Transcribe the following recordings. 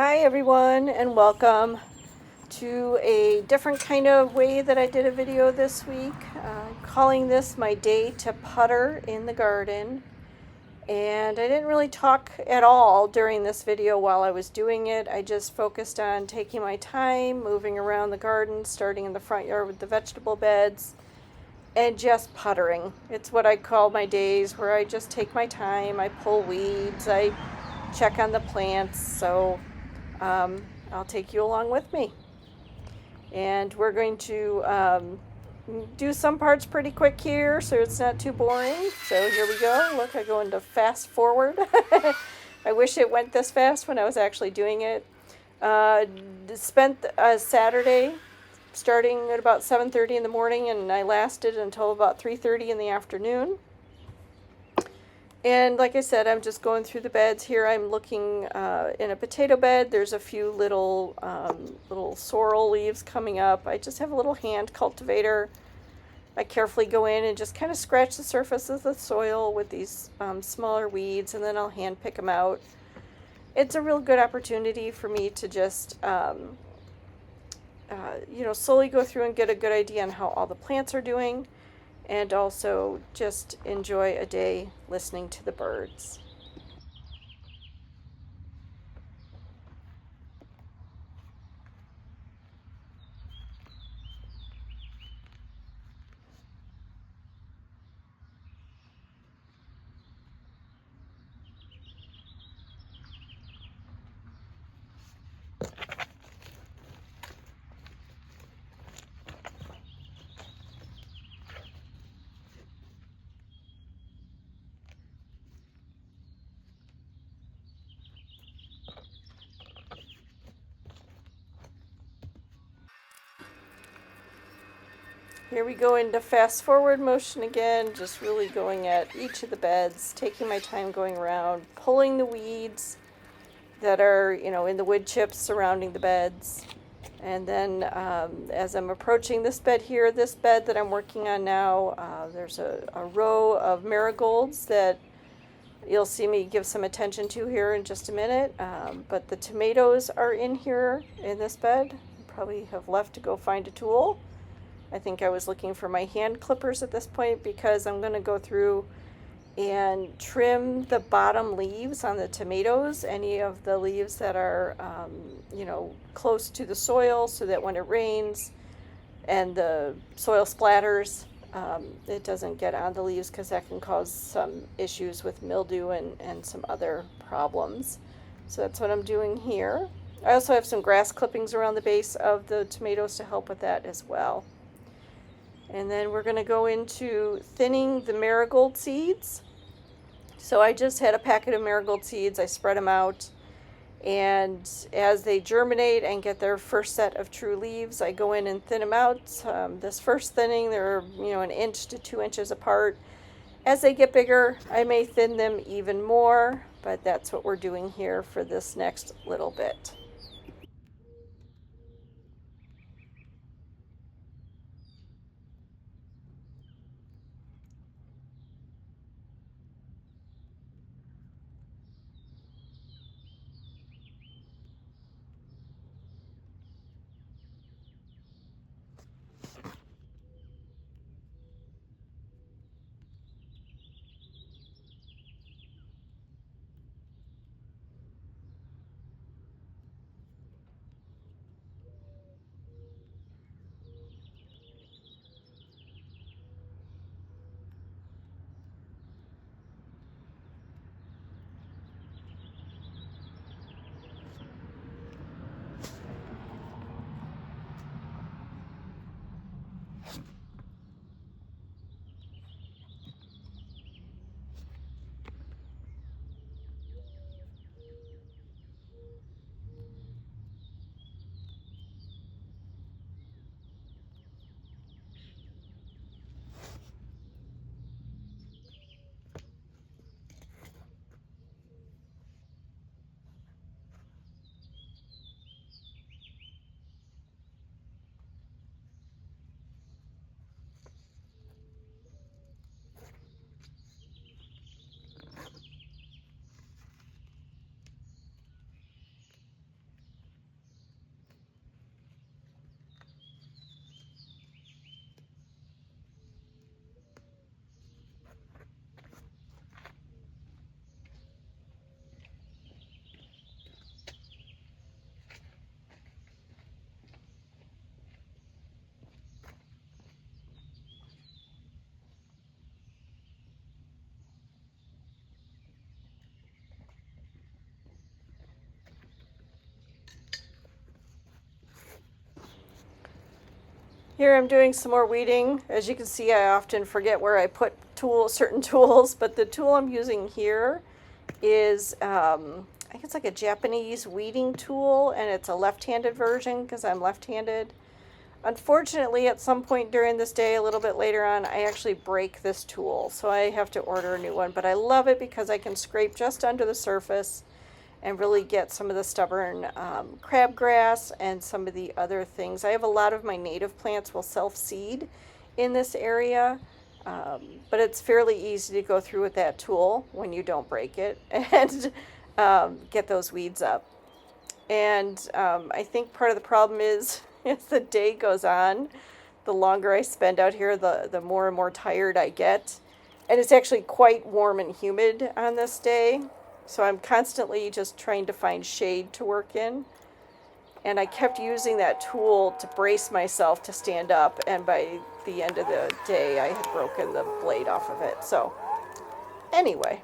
Hi everyone, and welcome to a different kind of way that I did a video this week. Calling this my day to putter in the garden. And I didn't really talk at all during this video while I was doing it. I just focused on taking my time, moving around the garden, starting in the front yard with the vegetable beds, and just puttering. It's what I call my days where I just take my time, I pull weeds, I check on the plants. So I'll take you along with me. And we're going to do some parts pretty quick here so it's not too boring. So here we go. Look, I go into fast forward. I wish it went this fast when I was actually doing it. Spent a Saturday starting at about 7:30 in the morning, and I lasted until about 3:30 in the afternoon. And like I said, I'm just going through the beds here. I'm looking in a potato bed. There's a few little sorrel leaves coming up. I just have a little hand cultivator. I carefully go in and just kind of scratch the surface of the soil with these smaller weeds, and then I'll hand pick them out. It's a real good opportunity for me to just slowly go through and get a good idea on how all the plants are doing, and also just enjoy a day listening to the birds. Here we go into fast forward motion again, just really going at each of the beds, taking my time going around, pulling the weeds that are, in the wood chips surrounding the beds. And then as I'm approaching this bed here, this bed that I'm working on now, there's a row of marigolds that you'll see me give some attention to here in just a minute. But the tomatoes are in here in this bed. Probably have left to go find a tool. I think I was looking for my hand clippers at this point because I'm going to go through and trim the bottom leaves on the tomatoes, any of the leaves that are, close to the soil, so that when it rains and the soil splatters, it doesn't get on the leaves, because that can cause some issues with mildew and some other problems. So that's what I'm doing here. I also have some grass clippings around the base of the tomatoes to help with that as well. And then we're going to go into thinning the marigold seeds. So I just had a packet of marigold seeds. I spread them out. And as they germinate and get their first set of true leaves, I go in and thin them out. This first thinning, they're 1 inch to 2 inches apart. As they get bigger, I may thin them even more. But that's what we're doing here for this next little bit. Here I'm doing some more weeding. As you can see, I often forget where I put certain tools, but the tool I'm using here is, I think it's like a Japanese weeding tool, and it's a left-handed version because I'm left-handed. Unfortunately, at some point during this day, a little bit later on, I actually break this tool, so I have to order a new one, but I love it because I can scrape just under the surface and really get some of the stubborn crabgrass and some of the other things. I have a lot of my native plants will self-seed in this area, but it's fairly easy to go through with that tool when you don't break it and get those weeds up. And I think part of the problem is as the day goes on, the longer I spend out here, the more and more tired I get. And it's actually quite warm and humid on this day. So I'm constantly just trying to find shade to work in. And I kept using that tool to brace myself to stand up. And by the end of the day, I had broken the blade off of it. So anyway.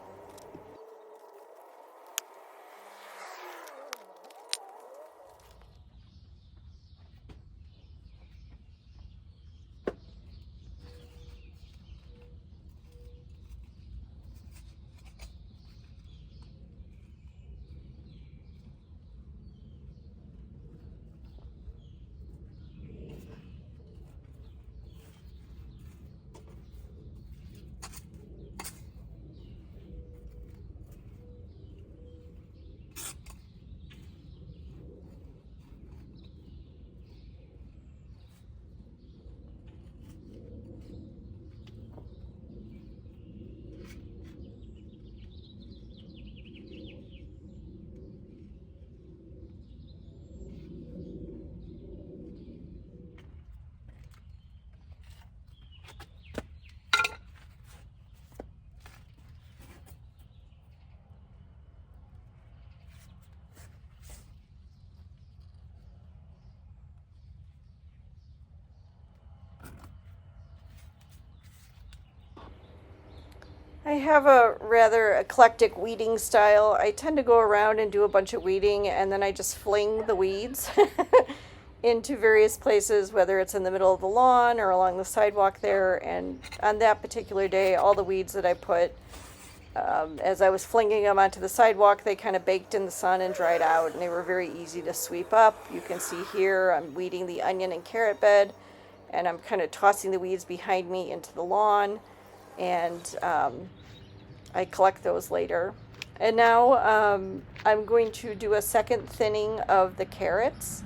I have a rather eclectic weeding style. I tend to go around and do a bunch of weeding, and then I just fling the weeds into various places, whether it's in the middle of the lawn or along the sidewalk there. And on that particular day, all the weeds that I put, as I was flinging them onto the sidewalk, they kind of baked in the sun and dried out, and they were very easy to sweep up. You can see here I'm weeding the onion and carrot bed, and I'm kind of tossing the weeds behind me into the lawn. And I collect those later. And now I'm going to do a second thinning of the carrots.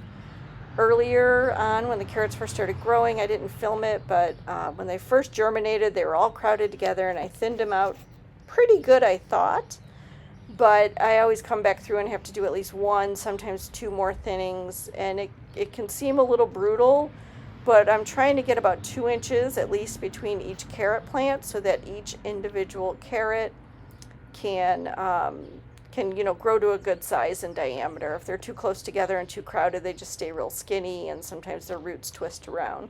Earlier on, when the carrots first started growing, I didn't film it, but when they first germinated, they were all crowded together, and I thinned them out pretty good, I thought. But I always come back through and have to do at least one, sometimes two more thinnings, and it can seem a little brutal, but I'm trying to get about 2 inches at least between each carrot plant so that each individual carrot can grow to a good size and diameter. If they're too close together and too crowded, they just stay real skinny, and sometimes their roots twist around.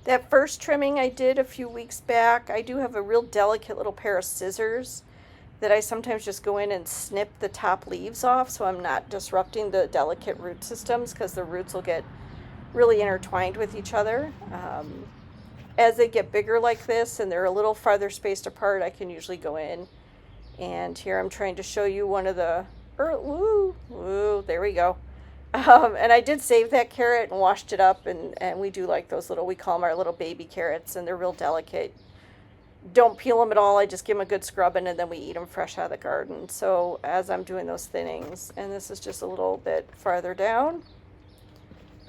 That first trimming I did a few weeks back, I do have a real delicate little pair of scissors that I sometimes just go in and snip the top leaves off so I'm not disrupting the delicate root systems, because the roots will get really intertwined with each other. As they get bigger like this and they're a little farther spaced apart, I can usually go in. And here I'm trying to show you one of the, there we go. And I did save that carrot and washed it up, and we do like those little, we call them our little baby carrots, and they're real delicate. Don't peel them at all, I just give them a good scrubbing, and then we eat them fresh out of the garden. So as I'm doing those thinnings, and this is just a little bit farther down.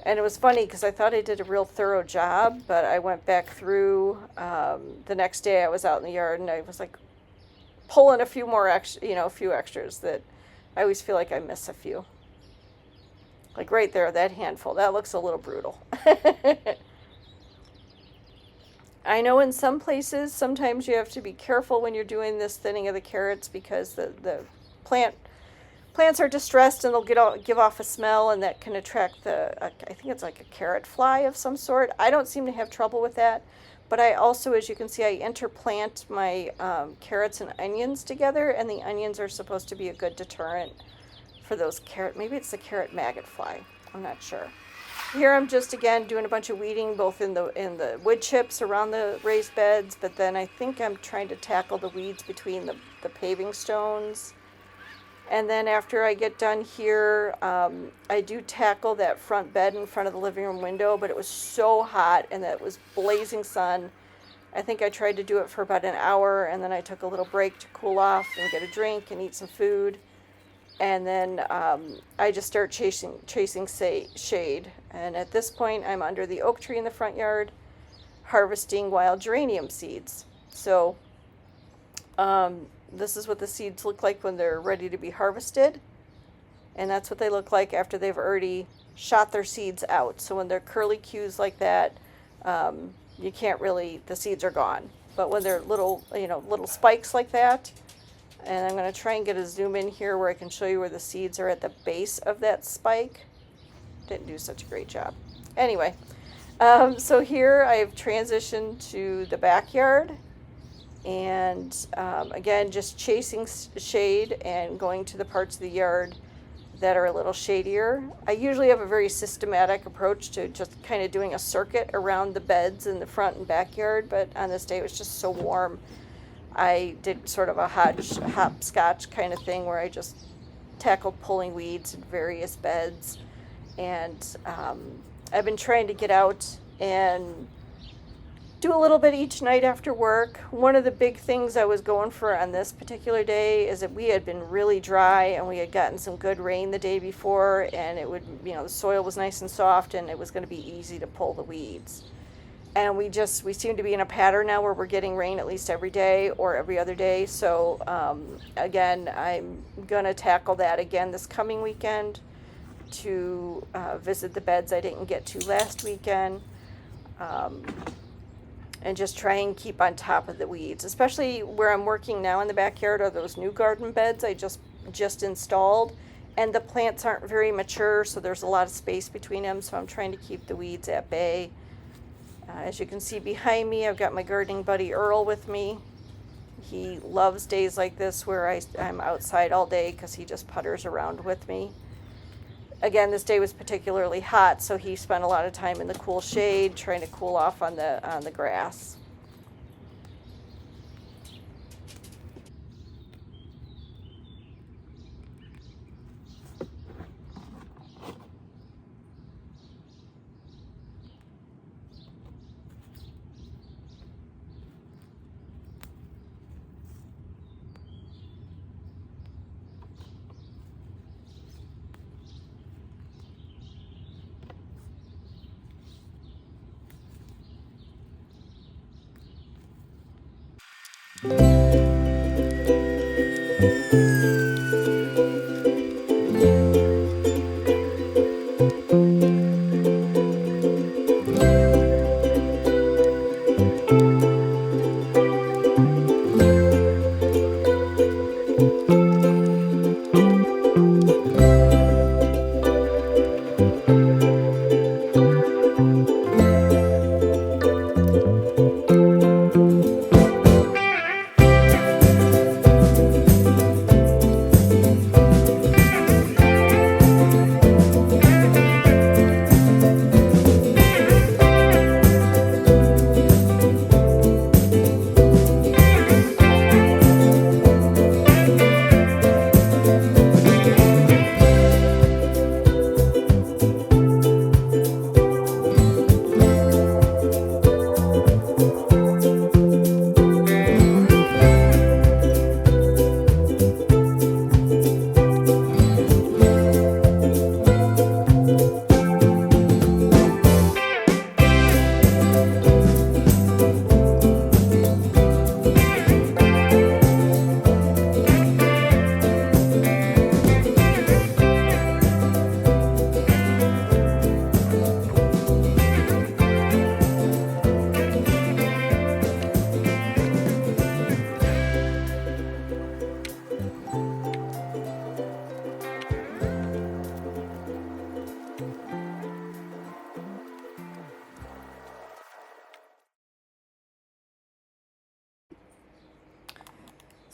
And it was funny because I thought I did a real thorough job, but I went back through the next day. I was out in the yard and I was like pulling a few more a few extras that I always feel like I miss a few. Like right there, that handful, that looks a little brutal. I know in some places, sometimes you have to be careful when you're doing this thinning of the carrots, because the plants are distressed and they'll give off a smell, and that can attract I think it's like a carrot fly of some sort. I don't seem to have trouble with that, but I also, as you can see, I interplant my carrots and onions together, and the onions are supposed to be a good deterrent for those maybe it's the carrot maggot fly, I'm not sure. Here I'm just again doing a bunch of weeding both in the wood chips around the raised beds, but then I think I'm trying to tackle the weeds between the paving stones. And then after I get done here, I do tackle that front bed in front of the living room window, but it was so hot and it was blazing sun. I think I tried to do it for about an hour, and then I took a little break to cool off and get a drink and eat some food. And then I just start chasing shade. And at this point, I'm under the oak tree in the front yard harvesting wild geranium seeds. So this is what the seeds look like when they're ready to be harvested. And that's what they look like after they've already shot their seeds out. So when they're curly cues like that, you can't really, the seeds are gone. But when they're little, little spikes like that, and I'm going to try and get a zoom in here where I can show you where the seeds are at the base of that spike. Didn't do such a great job. Anyway, so here I've transitioned to the backyard. And again, just chasing shade and going to the parts of the yard that are a little shadier. I usually have a very systematic approach to just kind of doing a circuit around the beds in the front and backyard, but on this day it was just so warm. I did sort of a hopscotch kind of thing where I just tackled pulling weeds in various beds. And I've been trying to get out and do a little bit each night after work. One of the big things I was going for on this particular day is that we had been really dry and we had gotten some good rain the day before, and it would, the soil was nice and soft and it was going to be easy to pull the weeds. And we seem to be in a pattern now where we're getting rain at least every day or every other day. So again, I'm going to tackle that again this coming weekend to visit the beds I didn't get to last weekend. And just try and keep on top of the weeds, especially where I'm working now in the backyard are those new garden beds I just installed, and the plants aren't very mature, so there's a lot of space between them, so I'm trying to keep the weeds at bay. As you can see behind me, I've got my gardening buddy Earl with me. He loves days like this where I'm outside all day because he just putters around with me. Again, this day was particularly hot, so he spent a lot of time in the cool shade trying to cool off on the grass.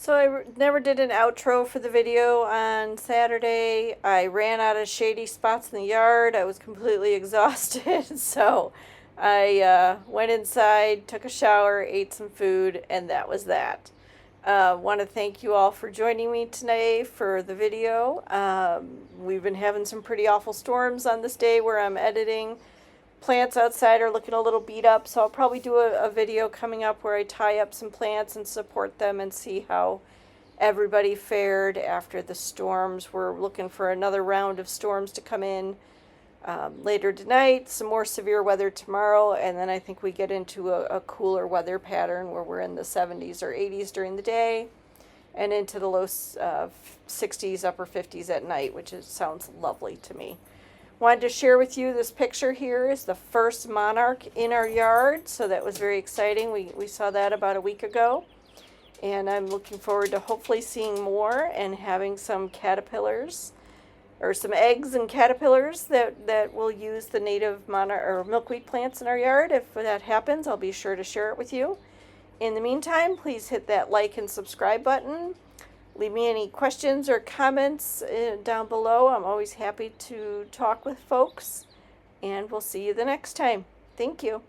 So never did an outro for the video on Saturday. I ran out of shady spots in the yard. I was completely exhausted. So I went inside, took a shower, ate some food, and that was that. Want to thank you all for joining me today for the video. We've been having some pretty awful storms on this day where I'm editing. Plants outside are looking a little beat up, so I'll probably do a video coming up where I tie up some plants and support them and see how everybody fared after the storms. We're looking for another round of storms to come in later tonight, some more severe weather tomorrow, and then I think we get into a cooler weather pattern where we're in the 70s or 80s during the day and into the low 60s, upper 50s at night, which sounds lovely to me. Wanted to share with you this picture here is the first monarch in our yard, so that was very exciting. We saw that about a week ago, and I'm looking forward to hopefully seeing more and having some caterpillars or some eggs and caterpillars that will use the native monarch or milkweed plants in our yard. If that happens, I'll be sure to share it with you. In the meantime, please hit that like and subscribe button. Leave me any questions or comments down below. I'm always happy to talk with folks, and we'll see you the next time. Thank you.